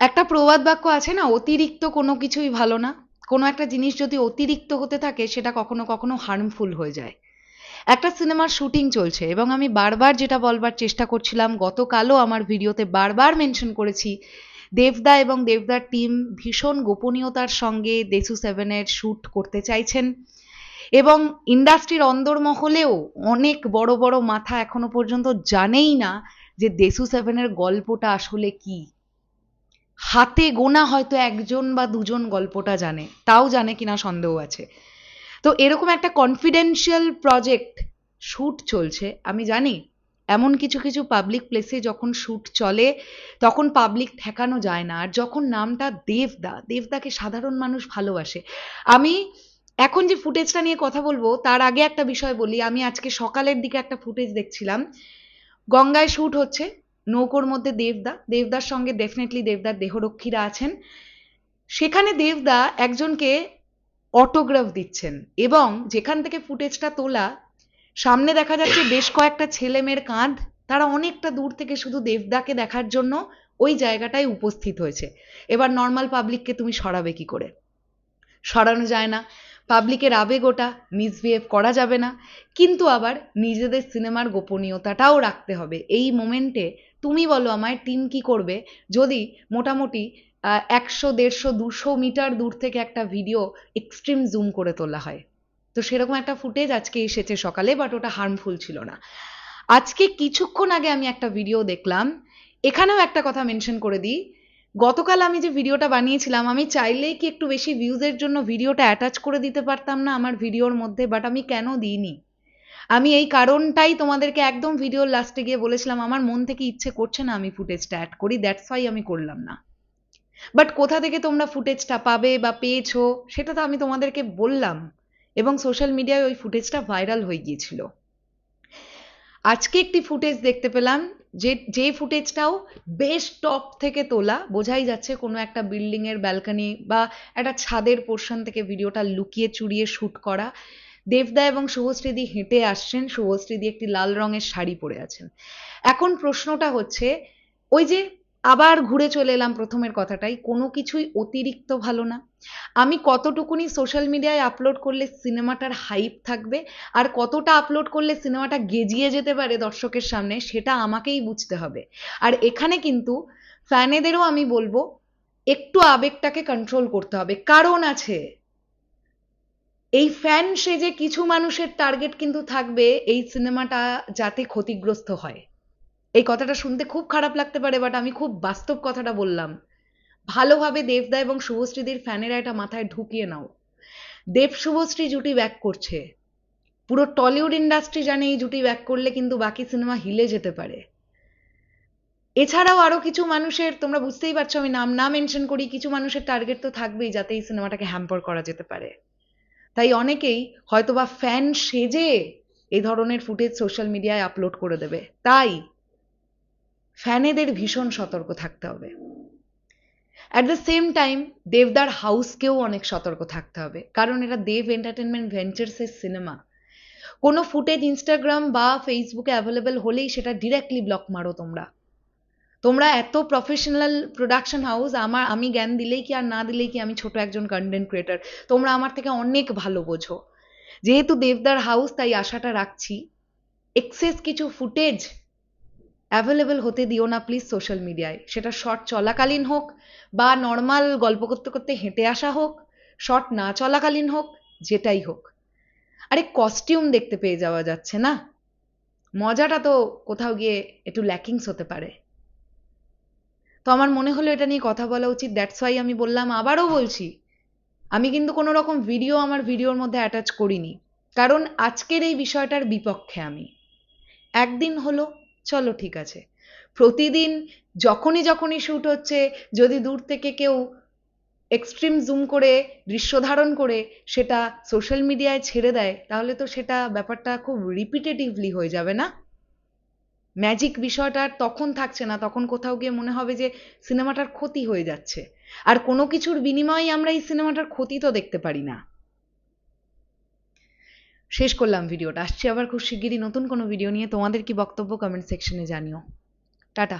একটা প্রবাদ বাক্য আছে না, অতিরিক্ত কোনো কিছুই ভালো না। কোনো একটা জিনিস যদি অতিরিক্ত হতে থাকে সেটা কখনো কখনো হার্মফুল হয়ে যায়। একটা সিনেমার শুটিং চলছে এবং আমি বারবার যেটা বলবার চেষ্টা করছিলাম, গতকালও আমার ভিডিওতে বারবার মেনশন করেছি, দেবদা এবং দেবদার টিম ভীষণ গোপনীয়তার সঙ্গে দেশু সেভেনের শ্যুট করতে চাইছেন এবং ইন্ডাস্ট্রির অন্দরমহলেও অনেক বড় বড় মাথা এখনো পর্যন্ত জানেই না যে দেশু সেভেনের গল্পটা আসলে কি। হাতে গোনা হয়তো একজন বা দুজন গল্পটা জানে, তাও জানে কিনা সন্দেহ আছে। তো এরকম একটা কনফিডেন্সিয়াল প্রজেক্ট শ্যুট চলছে, আমি জানি এমন কিছু কিছু পাবলিক প্লেসে যখন শ্যুট চলে তখন পাবলিক ঠেকানো যায় না। আর যখন নামটা দেবদা, দেবদাকে সাধারণ মানুষ ভালোবাসে। আমি এখন যে ফুটেজটা নিয়ে কথা বলবো তার আগে একটা বিষয় বলি। আমি আজকে সকালের দিকে একটা ফুটেজ দেখছিলাম, গঙ্গায় শ্যুট হচ্ছে, নৌকোর মধ্যে দেবদা, দেবদার সঙ্গে ডেফিনেটলি দেবদার দেহরক্ষীরা আছেন। সেখানে দেবদা একজনকে অটোগ্রাফ দিচ্ছেন এবং যেখান থেকে ফুটেজটা তোলা, সামনে দেখা যাচ্ছে বেশ কয়েকটা ছেলে মেয়ের কাঁধ, তারা অনেকটা দূর থেকে শুধু দেবদাকে দেখার জন্য ওই জায়গাটায় উপস্থিত হয়েছে। এবার নর্মাল পাবলিককে তুমি সরাবে কি করে? সরানো যায় না, পাবলিকের আবেগ ওটা, মিসবিহেভ করা যাবে না, কিন্তু আবার নিজেদের সিনেমার গোপনীয়তাটাও রাখতে হবে। এই মোমেন্টে তুমি বলো আমায় টিম কি করবে যদি মোটামুটি 100, 150, 200 মিটার দূর থেকে একটা ভিডিও এক্সট্রিম জুম করে তোলা হয়? তো সেরকম একটা ফুটেজ আজকে এসেছে সকালে, বাট ওটা হার্মফুল ছিল না। আজকে কিছুক্ষণ আগে আমি একটা ভিডিও দেখলাম, এখানেও একটা কথা মেনশন করে দিই, গতকাল আমি যে ভিডিওটা বানিয়েছিলাম, আমি চাইলেই কি একটু বেশি ভিউজের জন্য ভিডিওটা অ্যাটাচ করে দিতে পারতাম না আমার ভিডিওর মধ্যে, বাট আমি কেন দিইনি, আমি এই কারণটাই তোমাদেরকে একদম ভিডিওর লাস্টে গিয়ে বলেছিলাম, আমার মন থেকে ইচ্ছে করছে না আমি ফুটেজটা অ্যাড করি, দ্যাটস ওয়াই আমি করলাম না। বাট কোথা থেকে তোমরা ফুটেজটা পাবে বা পেয়েছো সেটা তো আমি তোমাদেরকে বললাম, এবং সোশ্যাল মিডিয়ায় ওই ফুটেজটা ভাইরাল হয়ে গিয়েছিল। আজকে একটি ফুটেজ দেখতে পেলাম, যে ফুটেজটাও বেশ টপ থেকে তোলা, বোঝাই যাচ্ছে কোনো একটা বিল্ডিং এর ব্যালকনি বা একটা ছাদের পোর্শন থেকে ভিডিওটা লুকিয়ে চুরিয়ে শ্যুট করা। দেবদা এবং শুভশ্রীদি হেঁটে আসছেন, শুভশ্রীদি একটি লাল রঙের শাড়ি পরে আছেন। এখন প্রশ্নটা হচ্ছে, ওই যে আবার ঘুরে চলে এলাম প্রথমের কথাটাই, কোনো কিছুই অতিরিক্ত ভালো না। আমি কতটুকুনি সোশ্যাল মিডিয়ায় আপলোড করলে সিনেমাটার হাইপ থাকবে আর কতটা আপলোড করলে সিনেমাটা গেজিয়ে যেতে পারে দর্শকের সামনে, সেটা আমাকেই বুঝতে হবে। আর এখানে কিন্তু ফ্যানেদেরও আমি বলবো একটু আবেগটাকে কন্ট্রোল করতে হবে, কারণ আছে। এই ফ্যান সেজে কিছু মানুষের টার্গেট কিন্তু থাকবে এই সিনেমাটা যাতে ক্ষতিগ্রস্ত হয়। এই কথাটা শুনতে খুব খারাপ লাগতে পারে, বাট আমি খুব বাস্তব কথাটা বললাম। ভালোভাবে দেবদা এবং শুভশ্রীদের ফ্যানেরা এটা মাথায় ঢুকিয়ে নাও। দেব শুভশ্রী জুটি ব্যাক করছে, পুরো টলিউড ইন্ডাস্ট্রি জানে এই জুটি ব্যাক করলে কিন্তু বাকি সিনেমা হিলে যেতে পারে। এছাড়াও আরো কিছু মানুষের, তোমরা বুঝতেই পারছো আমি নাম না মেনশন করি, কিছু মানুষের টার্গেট তো থাকবেই যাতে এই সিনেমাটাকে হ্যাম্পার করা যেতে পারে। তাই অনেকেই হয়তোবা ফ্যান সেজে এই ধরনের ফুটেজ সোশ্যাল মিডিয়ায় আপলোড করে দেবে। তাই ফ্যানেদের ভীষণ সতর্ক থাকতে হবে। অ্যাট দ্য সেম টাইম দেবদার হাউসকেও অনেক সতর্ক থাকতে হবে, কারণ এটা দেব এন্টারটেনমেন্ট ভেঞ্চার্সের সিনেমা। কোনো ফুটেজ ইনস্টাগ্রাম বা ফেসবুকে অ্যাভেলেবেল হলেই সেটা ডিরেক্টলি ব্লক মারো তোমরা। তোমরা এত প্রফেশনাল প্রোডাকশন হাউস, আমি জ্ঞান দিলেই কি আর না দিলেই কি, আমি ছোট একজন কন্টেন্ট ক্রিয়েটার, তোমরা আমার থেকে অনেক ভালো বোঝো। যেহেতু দেবদার হাউস তাই আশাটা রাখছি, এক্সেস কিছু ফুটেজ অ্যাভেলেবেল হতে দিও না প্লিজ সোশ্যাল মিডিয়ায়। সেটা শর্ট চলাকালীন হোক বা নর্মাল গল্প করতে করতে হেঁটে আসা হোক, শর্ট না চলাকালীন হোক, যেটাই হোক। আরে কস্টিউম দেখতে পেয়ে যাওয়া যাচ্ছে না, মজাটা তো কোথাও গিয়ে একটু ল্যাকিংস হতে পারে। তো আমার মনে হলো এটা নিয়ে কথা বলা উচিত, দ্যাটস ওয়াই আমি বললাম। আবারও বলছি, আমি কিন্তু কোনো রকম ভিডিও আমার ভিডিওর মধ্যে অ্যাটাচ করিনি, কারণ আজকের এই বিষয়টার বিপক্ষে আমি। একদিন হলো, চলো ঠিক আছে, প্রতিদিন যখনই যখনই শ্যুট হচ্ছে যদি দূর থেকে কেউ এক্সট্রিম জুম করে দৃশ্য ধারণ করে সেটা সোশ্যাল মিডিয়ায় ছেড়ে দেয়, তাহলে তো সেটা ব্যাপারটা খুব রিপিটেটিভলি হয়ে যাবে না? ম্যাজিক বিষয়টা আর তখন থাকছে না, তখন কোথাও গিয়ে মনে হবে যে সিনেমাটার ক্ষতি হয়ে যাচ্ছে। আর কোনো কিছুর বিনিময়ে আমরা এই সিনেমাটার ক্ষতি তো দেখতে পারি না। শেষ করলাম ভিডিওটা, আসছি আবার খুব শিগগিরই নতুন কোনো ভিডিও নিয়ে। তোমাদের কি বক্তব্য কমেন্ট সেকশনে জানিও। টাটা।